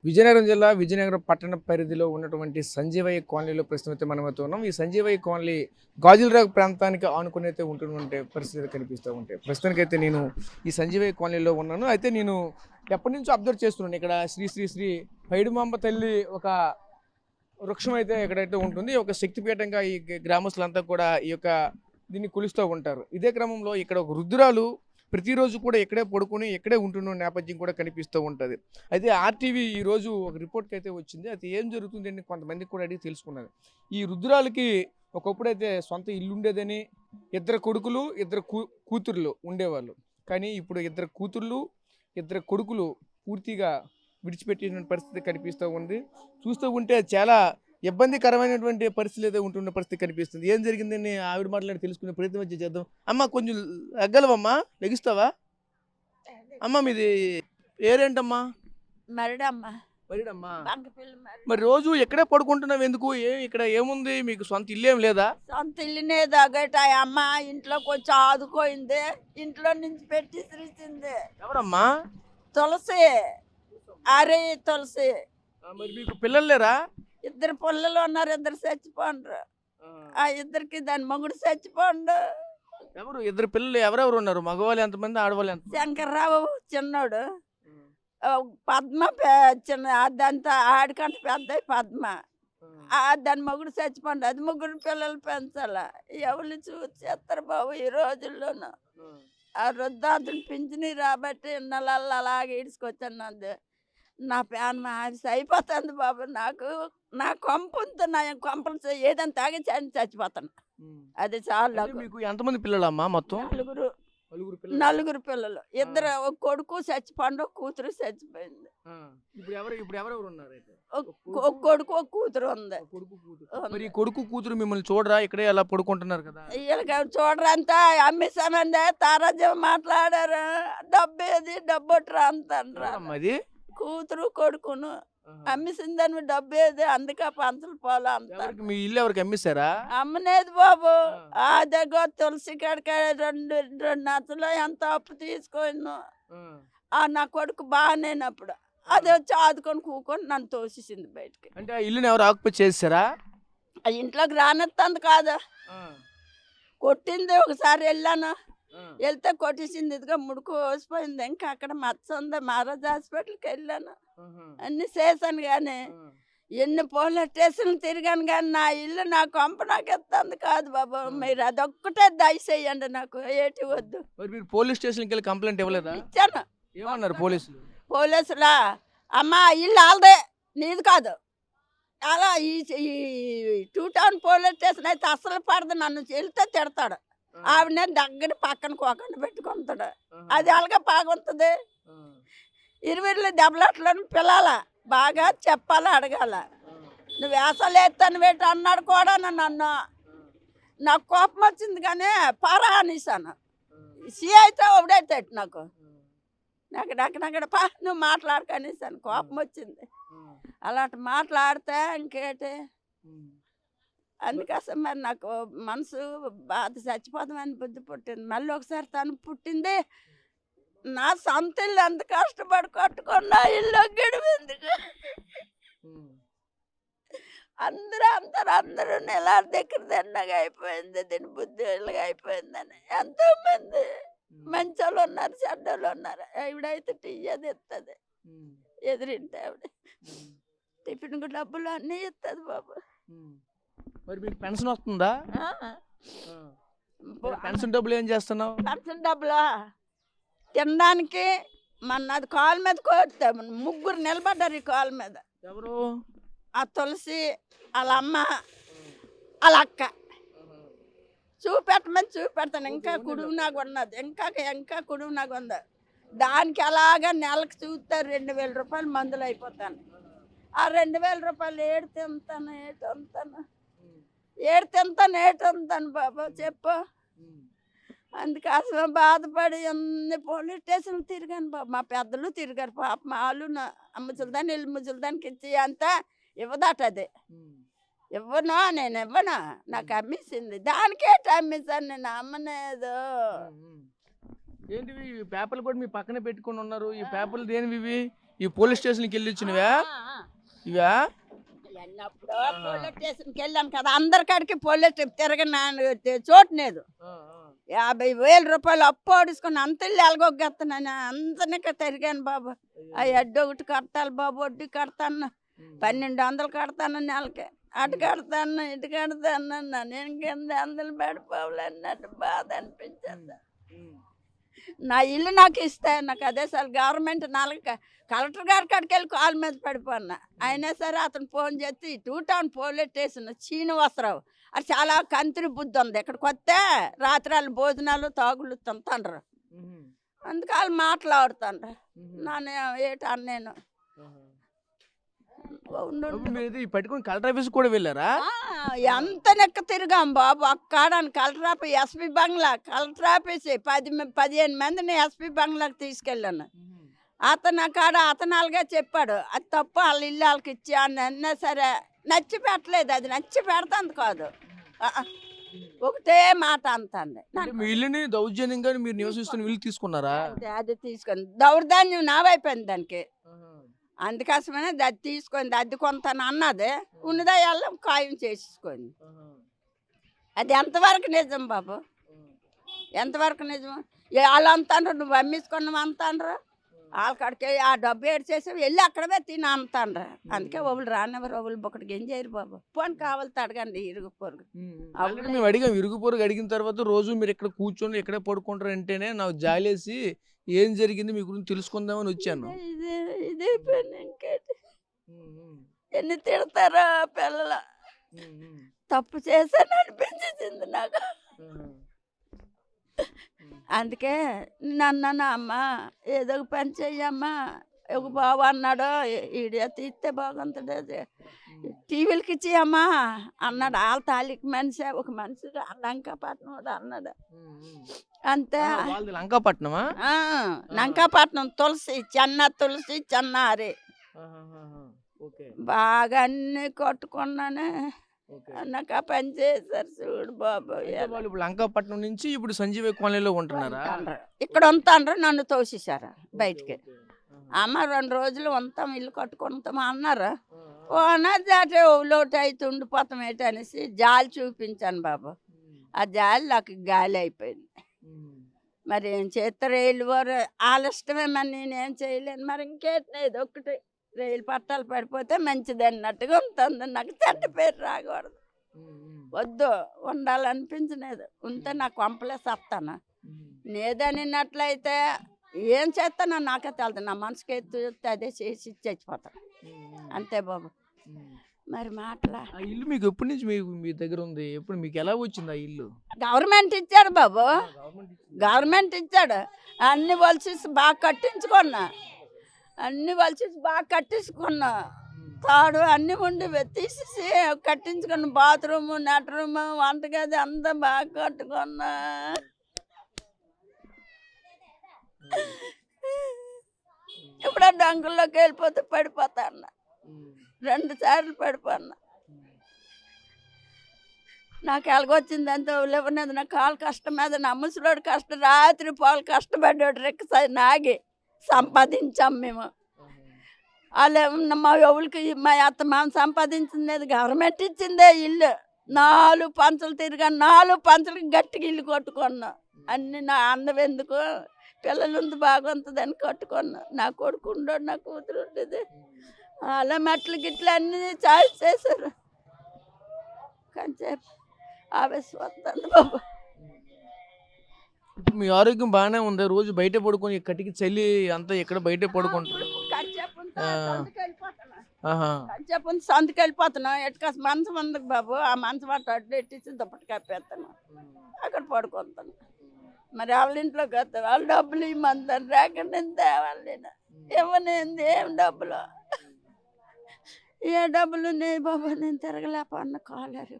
విజయనగరం జిల్లా విజయనగరం పట్టణ పరిధిలో ఉన్నటువంటి సంజీవయ్య కాలనీలో ప్రస్తుతం అయితే మనం అయితే ఉన్నాం. ఈ సంజీవయ్య కాలనీ గాజులరావు ప్రాంతానికి ఆనుకుని అయితే ఉంటున్నటువంటి పరిస్థితులు కనిపిస్తూ ఉంటాయి. ప్రస్తుతానికైతే నేను ఈ సంజీవయ్య కాలనీలో ఉన్నాను. అయితే నేను ఎప్పటి నుంచో అబ్జర్వ్ చేస్తున్నాను. ఇక్కడ శ్రీ శ్రీ శ్రీ పైడుమాంబ తల్లి ఒక వృక్షం అయితే ఎక్కడైతే ఉంటుంది. ఒక శక్తిపీఠంగా ఈ గ్రామస్తులంతా కూడా ఈ యొక్క దీన్ని కొలుస్తూ ఉంటారు. ఇదే క్రమంలో ఇక్కడ ఒక రుద్రాలు ప్రతిరోజు కూడా ఇక్కడే పడుకొని ఇక్కడే ఉంటున్న నేపథ్యం కూడా కనిపిస్తూ ఉంటుంది. అయితే ఆర్టీవీ ఈరోజు ఒక రిపోర్ట్కి అయితే వచ్చింది. అది ఏం జరుగుతుంది అని కొంతమందికి కూడా అడిగి తెలుసుకున్నది. ఈ రుద్రాలకి ఒకప్పుడైతే సొంత ఇల్లు ఉండేదని, ఇద్దరు కొడుకులు ఇద్దరు కూతుర్లు ఉండేవాళ్ళు. కానీ ఇప్పుడు ఇద్దరు కూతుర్లు ఇద్దరు కొడుకులు పూర్తిగా విడిచిపెట్టిన పరిస్థితి కనిపిస్తూ ఉంది. చూస్తూ ఉంటే చాలా ఇబ్బందికరమైనటువంటి పరిస్థితులు అయితే ఉంటున్న పరిస్థితి కనిపిస్తుంది. ఏం జరిగిందని ఆవిడ మాట్లాడి తెలుసుకునే ప్రయత్నం వచ్చి చేద్దాం. అమ్మ కొంచెం ఎగ్గలవమ్మా, లెగిస్తావా? అమ్మ మీది పేరేంటమ్మా? మరిడమ్మా. మరిడమ్మా. బంకపిల్లి మరిడ. మరి రోజు ఎక్కడే పడుకుంటున్నావు ఎందుకు? ఇక్కడ ఏముంది, మీకు సొంత ఇల్లు ఏం లేదా? సొంత ఇల్లునే దగ్గట అమ్మ ఇంట్లోకి వచ్చి ఆదుకోయింది. ఇంట్లో నుంచి పెట్టి శ్రీసింది. ఎవరమ్మా? తులసి. అరే తులసి. మరి మీకు పిల్లలు లేరా? ఇద్దరు పిల్లలు ఉన్నారు, ఇద్దరు చచ్చిపోండ్రు. ఆ ఇద్దరికి దాని మొగుడు చచ్చిపోండు. ఎవరు ఇద్దరు పిల్లలు? ఎవరెవరు ఉన్నారు? మగవాళ్ళు ఎంతమంది, ఆడవాళ్ళు ఎంత? శంకర్రావు చిన్నోడు, పద్మ చిన్న అదంతా ఆడికంటే పెద్ద పద్మ. దాని మొగుడు చచ్చిపోండి. అది ముగ్గురు పిల్లలు పెంచాల. ఎవరు చూసేస్తారు బాబు ఈ రోజుల్లోనూ. ఆ వృద్ధాదులు పింఛని రాబట్టి ఇన్నలల్లో అలాగే ఇడుచుకొచ్చాను. అంది నా ప్యాన్ ఆవిసి అయిపోతుంది బాబు. నా కొంపంతో నా కొంపలు ఏదైనా తాగి చచ్చిపోతాను. అది చాలా. మీకు ఎంతమంది పిల్లలమ్మా మొత్తం? నలుగురు పిల్లలు. ఇద్దరు ఒక కొడుకు చచ్చిపోండు, ఒక కూతురు చచ్చిపోయింది. ఒక కొడుకు ఒక కూతురు ఉంది. మరి కొడుకు కూతురు మిమ్మల్ని చూడరా? ఇక్కడే అలా పడుకుంటున్నారు కదా. వీళ్ళకి చూడరంతా అమ్మిసామంది తారాజ్యం మాట్లాడారు. డబ్బేది డబ్బొట్రా అంటారా. అది కూతురు కొడుకును అమ్మిసిందని డబ్బేది. అందుకే పంచలు పోలా అంత. మీ ఇల్లు ఎవరికి అమ్మిస్తారా? అమ్మనేది బాబు. ఆ దగ్గర తులసి కాడికి రెండు నచ్చలు ఎంత అప్పు తీసుకొని నా కొడుకు బాగానేనప్పుడు అది వచ్చి ఆదుకొని కూకొని నన్ను తోసేసింది బయటికి. అంటే ఆ ఇల్లుని ఎవరు ఆకుపై చేస్తారా? ఆ ఇంట్లోకి రానెత్తంది కాదు, కొట్టింది. ఒకసారి వెళ్ళాను, వెళ్తే కొట్టేసింది. ఇదిగా ముడుకు కోసిపోయింది. ఇంకా అక్కడ మచ్చ ఉంది. మహారాజ్ హాస్పిటల్కి వెళ్ళాను, అన్ని చేశాను. కానీ ఎన్ని పోలీస్ స్టేషన్లు తిరిగాను. కానీ నా ఇల్లు నా కొంప నాకు ఎత్తంది కాదు బాబు. మీరు అదొక్కటే దయచేయండి, నాకు ఏటి వద్దు. మీరు పోలీస్ స్టేషన్కి వెళ్ళి కంప్లైంట్ ఇవ్వలేదా? ఇచ్చాను. ఏమన్నారు పోలీసులు? పోలీసులా అమ్మ ఇల్లు వాళ్ళదే, నీది కాదు. అలా ఈ 2 టౌన్ పోలీస్ స్టేషన్ అయితే అసలు పడదు. నన్ను వెళ్తే తిడతాడు. ఆవిడనే దగ్గర పక్కన కోకండి పెట్టుకుంటాడు. అది అలాగే బాగుంటుంది. 20 దెబ్బలాట్లను పిల్లల బాగా చెప్పాలి, అడగాల. నువ్వు వేసాలు వేస్తాను పెట్టి అన్నాడు కూడా నన్ను. నాకు కోపం వచ్చింది కానీ పారా అనేసాను. అయితే ఒకడైతే నాకు నాకడ పా నువ్వు మాట్లాడకనేసాను. కోపం వచ్చింది. అలాంటి మాట్లాడితే ఇంకేటి. అందుకోసం మరి నాకు మనసు బాధ, చచ్చిపోదామని బుద్ధి పుట్టింది. మళ్ళీ ఒకసారి తను పుట్టింది. నా సొంత ఇల్లు అంత కష్టపడి కట్టుకున్నా ఇల్లు గడిపింది. అందరూ నెల దగ్గర దండగా అయిపోయింది. దీని బుద్ధి ఇళ్ళగా అయిపోయిందని. ఎంతో మంది మంచి వాళ్ళు ఉన్నారు, చెడ్డోళ్ళు ఉన్నారు. ఆవిడైతే టీ అది ఇస్తుంది. ఎదురింటే ఆవిడ టిఫిన్ డబ్బులు అన్నీ ఇస్తుంది బాబు. మరి మీకు పెన్షన్ వస్తుందా? పెన్షన్ డబ్బులు ఏం చేస్తున్నావు? పెన్షన్ డబ్బులా తినడానికి. అది కాళ్ళ మీద కోస్తే ముగ్గురు నిలబడ్డారు ఈ కాళ్ళ మీద. ఎవరు? ఆ తులసి, వాళ్ళ అమ్మ, వాళ్ళ అక్క. చూపెట్టమని చూపెడతాను. ఇంకా కుడువు నాకు ఉన్నది. ఇంకా కుడువు నాకు ఉంది. దానికి అలాగా నెలకు చూస్తే 2000 రూపాయలు మందులు అయిపోతాను. ఆ 2000 రూపాయలు ఏడు తింటాను బాబా చెప్పు. అందుకే అసలు బాధపడి అన్ని పోలీస్ స్టేషన్లు తిరిగాను బాబు. మా పెద్దలు తిరిగారు పాప. వాళ్ళు ముసలిదాన్ని ఇల్లు ముసలిదానికి ఇచ్చి అంతా ఇవ్వదట. అది ఇవ్వను, నేను ఇవ్వను. నాకు అమ్మేసింది. దానికే అమ్మేసాను నేను. అమ్మనేదో ఏంటివి పేపర్లు కూడా మీ పక్కనే పెట్టుకుని ఉన్నారు. ఈ పేపర్లు దేనివి? ఈ పోలీస్ స్టేషన్కి వెళ్ళి వచ్చినవా ఇవా? ఎన్నప్పుడు పోలీస్ స్టేషన్కి వెళ్ళాను కదా, అందరికాడికి పోలీస్ తిరగని చోటు లేదు. 50,000 రూపాయలు అప్పు ఆడుచుకుని అంత ఇల్లు ఎలగొగ్గేస్తున్నాను, అందరినీ తిరిగాను బాబు. ఆ అడ్డు ఒకటి కడతాను బాబు, వడ్డీ కడతాను, 1200 కడతాను నెలకి, అటు కడతాను ఇటు కడతాను. నేను కింద అందులో పడిపోవాలన్నట్టు బాధ అనిపించింది. నా ఇల్లు నాకు ఇస్తే నాకు అదే సార్ గవర్నమెంట్ కలెక్టర్ గారి కాడికి వెళ్ళి కాళ్ళ మీద పడిపోన్నా. అయినా సరే అతను ఫోన్ చేసి 2 టౌన్ పోలీస్ స్టేషన్ శ్రీనివాసరావు అది చాలా కంత్రి బుద్ధి ఉంది. ఇక్కడికి వస్తే రాత్రాలు భోజనాలు తాగులు తింటాండ్రు, అందుకే వాళ్ళు మాట్లాడుతాండ్రు. నన్ను ఏటా నేను పట్టుకుని కలెక్టర్ ఆఫీస్ కూడా వెళ్ళారా? ఎంత నెక్క తిరిగాం బాబు. అక్కడానికి కలెక్టర్ ఆఫీస్, ఎస్పీ బంగ్లా, కలెక్టర్ ఆఫీస్ 15 మందిని ఎస్పీ బంగ్లాకి తీసుకెళ్ళాను. అతను కాడ అతను అలాగే చెప్పాడు, అది తప్ప వాళ్ళ ఇల్లు వాళ్ళకి ఇచ్చి అన్నా సరే నచ్చి పెట్టలేదు. అది నచ్చి పెడతాంది కాదు, ఒకటే మాట అంతండి. మీ ఇల్లుని దౌర్జన్యంగా మీరు నివసిస్తున్న ఇల్లు తీసుకున్నారా? అది తీసుకొని దౌర్జన్యం నావైపోయింది దానికి, అందుకోసమనే అది తీసుకుంది. అది కొంత అన్నది ఉన్నదా వెళ్ళం ఖాయం చేసుకుంది. అది ఎంతవరకు నిజం బాబు, ఎంతవరకు నిజం? వాళ్ళు అంటారు నువ్వు అమ్మేసుకున్నావు అంటారు, వాళ్ళకాడికి ఆ డబ్బు ఏడు చేసి వెళ్ళి అక్కడే తిని అంటాండ్రు. అందుకే ఒళ్ళు రానివ్వరు, ఒళ్ళు ఒకటికి ఏం చేయరు బాబు. పోనీ కావాలి అడగండి ఇరుగు పొరుగు. మేము అడిగాం, ఇరుగు పొరుగు అడిగిన తర్వాత రోజు మీరు ఇక్కడ కూర్చొని ఎక్కడే పడుకుంటారు అంటేనే నాకు జాలేసి ఏం జరిగింది మీ గురించి తెలుసుకుందామని వచ్చాను. ఇదే పని ఇంకేంటి, ఎన్ని తిడతారా పిల్లలు. తప్పు చేశాను అనిపించింది నాకు, అందుకే నన్ను అమ్మ ఏదో ఒక పని చెయ్యమ్మా. ఒక బాబు అన్నాడు, ఈడియా తీస్తే బాగుంటుంది, టీవీలకి ఇచ్చేయమ్మా అన్నాడు. వాళ్ళ తాలికి మనిషి ఒక మనిషి లంకాపట్నం అన్నాడు. అంతే, లంకాపట్నమా? లంకాపట్నం తులసి చెన్నారి బాగా అన్ని కొట్టుకున్నాను. నాకు ఆ పని చేశారు చూడు బాబు. లంకాపట్నం నుంచి ఇప్పుడు సంజీవ కాలనీలో ఉంటున్నారా? ఇక్కడ ఉంటాండ్రు, నన్ను తోసేశారు బయటికి. అమ్మ 2 రోజులు ఉంటాం, ఇల్లు కట్టుకుంటాం అన్నారు. దాటే లోటు అయితే ఉండిపోతాం ఏంటి అనేసి జాలి చూపించాను బాబు. ఆ జాలి నాకు గాలి అయిపోయింది. మరి ఏం చేస్తారు, రైలు వారు వాళ్ళ ఇష్టమే, మరి నేనేం చేయలేను. మరి ఇంకేంటి ఒకటి రైలు పట్టాలు పడిపోతే మంచిది అన్నట్టుగా ఉంటుంది. నాకు చెడ్డ పేరు రాకూడదు, వద్దు ఉండాలనిపించలేదు. ఉంటే నాకు కొంపలే సత్తాను. నేదనినట్లయితే ఏం చేస్తానో నాకే తెలుదు, నా మనసుకి ఎత్తే అదే చేసి చచ్చిపోతాను అంతే బాబు. మరి మాటలా ఇల్లు మీకు ఎప్పటి నుంచి మీ దగ్గర ఉంది? ఎప్పుడు మీకు ఎలా వచ్చింది ఆ ఇల్లు? గవర్నమెంట్ ఇచ్చాడు బాబు, గవర్నమెంట్ ఇచ్చాడు. అన్ని వలసేసి బాగా కట్టించుకున్నా, అన్ని వలసేసి బాగా కట్టించుకున్నా. తాడు అన్ని ఉండి తీసేసి కట్టించుకున్నా. బాత్రూము, నెట్ రూము, వంటగది అంతా బాగా కట్టుకున్నా. ఇప్పుడు ఆ డంకుల్లోకి వెళ్ళిపోతే పడిపోతా అన్న, 2 సార్లు పడిపోన్నా. నాకు ఎలాగొచ్చింది అంత లేవనేది, నా కాలు కష్టం మీద, నా ముసలోడు కష్టం, రాత్రి పాలు కష్టపడ్డాడు. రిక్స నాగి సంపాదించాం మేము. వాళ్ళు మా ఎవరికి మా అత్త మామ సంపాదించింది గవర్నమెంట్ ఇచ్చిందే ఇల్లు. 4 పంచలు తిరిగా 4 పంచలకి గట్టిగా ఇల్లు కట్టుకున్నా. అన్ని నా అందం ఎందుకు, పిల్లలు ఉంది బాగుంటుంది అని కట్టుకున్నా. నా కొడుకు ఉండడు, నా కూతురు ఉండేది. అలా మెట్లు గిట్లు అన్నీ చాయిస్ చేశారు. కానీ ఆవేశం వస్తుంది బాబు. మీ ఆరోగ్యం బాగానే ఉంది, రోజు బయట పడుకొని కటికి చలి అంతా ఎక్కడ బయట పడుకుంటారు? కంచెప్పుడు సంతకి వెళ్ళిపోతున్నాం. ఎటుకాస మంచం ఉంది బాబు, ఆ మంచం అడ్డు ఎట్టించి దుప్పటి కప్పేస్తాను, అక్కడ పడుకుంటాను. మరి వాళ్ళ ఇంట్లో కదా వాళ్ళు డబ్బులు ఇమ్మంటారు, రాకుండా తేవాలి. ఇవ్వనేంది ఏం డబ్బులు, ఏ డబ్బులు ఉన్నాయి బాబు, నేను తిరగలేపన్న కాలేరు.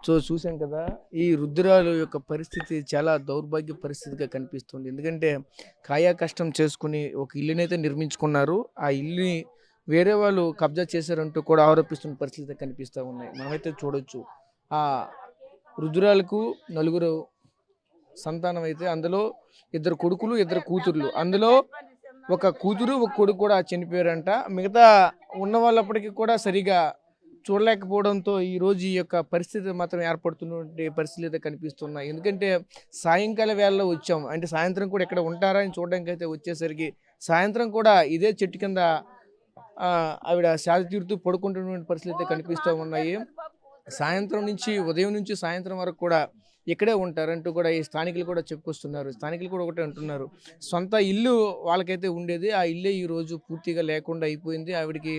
సో చూసాం కదా, ఈ వృద్ధురాలు యొక్క పరిస్థితి చాలా దౌర్భాగ్య పరిస్థితిగా కనిపిస్తుంది. ఎందుకంటే కాయా కష్టం చేసుకుని ఒక ఇల్లునైతే నిర్మించుకున్నారు, ఆ ఇల్లుని వేరే వాళ్ళు కబ్జా చేశారంటూ కూడా ఆరోపిస్తున్న పరిస్థితి కనిపిస్తూ ఉన్నాయి. మనమైతే చూడొచ్చు, ఆ వృద్ధురాలకు 4 సంతానం అయితే అందులో 2 కొడుకులు 2 కూతుర్లు, అందులో ఒక కూతురు ఒక కొడుకు కూడా చనిపోయారంట. మిగతా ఉన్న వాళ్ళప్పటికీ కూడా సరిగా చూడలేకపోవడంతో ఈరోజు ఈ యొక్క పరిస్థితి మాత్రం ఏర్పడుతున్నటువంటి పరిస్థితులు అయితే కనిపిస్తున్నాయి. ఎందుకంటే సాయంకాల వేళలో వచ్చాం, అంటే సాయంత్రం కూడా ఇక్కడ ఉంటారా అని చూడడానికి అయితే వచ్చేసరికి సాయంత్రం కూడా ఇదే చెట్టు కింద ఆవిడ సేద తీరుతూ పడుకుంటున్నటువంటి పరిస్థితులు అయితే కనిపిస్తూ ఉన్నాయి. సాయంత్రం నుంచి ఉదయం నుంచి సాయంత్రం వరకు కూడా ఇక్కడే ఉంటారంటూ కూడా ఈ స్థానికులు కూడా చెప్పుకొస్తున్నారు. స్థానికులు కూడా ఒకటే అంటున్నారు, సొంత ఇల్లు వాళ్ళకైతే ఉండేది, ఆ ఇల్లే ఈరోజు పూర్తిగా లేకుండా అయిపోయింది. ఆవిడకి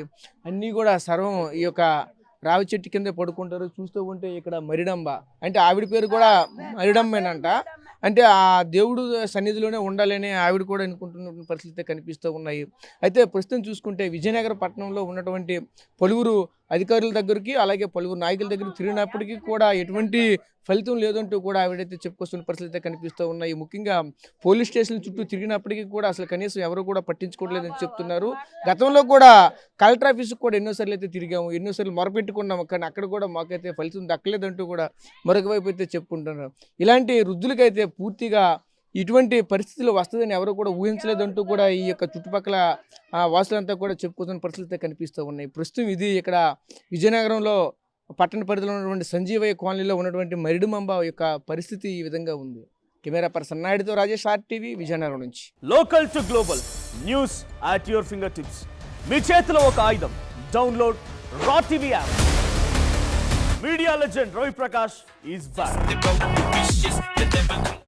అన్నీ కూడా సర్వం ఈ యొక్క రావి చెట్టు కిందే పడుకుంటారు. చూస్తూ ఉంటే ఇక్కడ మరిడంబ, అంటే ఆవిడ పేరు కూడా మరిడంబేనంట. అంటే ఆ దేవుడు సన్నిధిలోనే ఉండాలని ఆవిడ కూడా అనుకుంటున్న పరిస్థితి కనిపిస్తూ ఉన్నాయి. అయితే ప్రస్తుతం చూసుకుంటే విజయనగరం పట్టణంలో ఉన్నటువంటి పలువురు అధికారుల దగ్గరికి అలాగే పలువురు నాయకుల దగ్గరికి తిరిగినప్పటికీ కూడా ఎటువంటి ఫలితం లేదంటూ కూడా ఆవిడైతే చెప్పుకొస్తున్న పరిస్థితి కనిపిస్తూ ఉన్నాయి. ముఖ్యంగా పోలీస్ స్టేషన్ చుట్టూ తిరిగినప్పటికీ కూడా అసలు కనీసం ఎవరు కూడా పట్టించుకోవట్లేదని చెప్తున్నారు. గతంలో కూడా కలెక్టర్ ఆఫీస్కి కూడా ఎన్నోసార్లు అయితే తిరిగాము, ఎన్నోసార్లు మొరపెట్టుకున్నాము, కానీ అక్కడ కూడా మాకైతే ఫలితం దక్కలేదంటూ కూడా మరొక వైపు అయితే చెప్పుకుంటున్నారు. ఇలాంటి వృద్ధులకైతే పూర్తిగా ఇటువంటి పరిస్థితులు వస్తుందని ఎవరు కూడా ఊహించలేదంటూ కూడా ఈ యొక్క చుట్టుపక్కల వాసులంతా కూడా చెప్పుకుంటున్న పరిస్థితులు కనిపిస్తూ ఉన్నాయి. ప్రస్తుతం ఇది ఇక్కడ విజయనగరంలో పట్టణ పరిధిలో ఉన్నటువంటి సంజీవయ్య కాలనీలో ఉన్నటువంటి మరిడుమంబ యొక్క పరిస్థితి ఈ విధంగా ఉంది. కెమెరా పర్సన్ నాయుడుతో రాజేష్, RTV, విజయనగరం నుంచి. Local to global news at your fingertips. మీ చేతిలో ఒక ఆయుధం. డౌన్లోడ్ రా TV app. Media legend Ravi Prakash is back.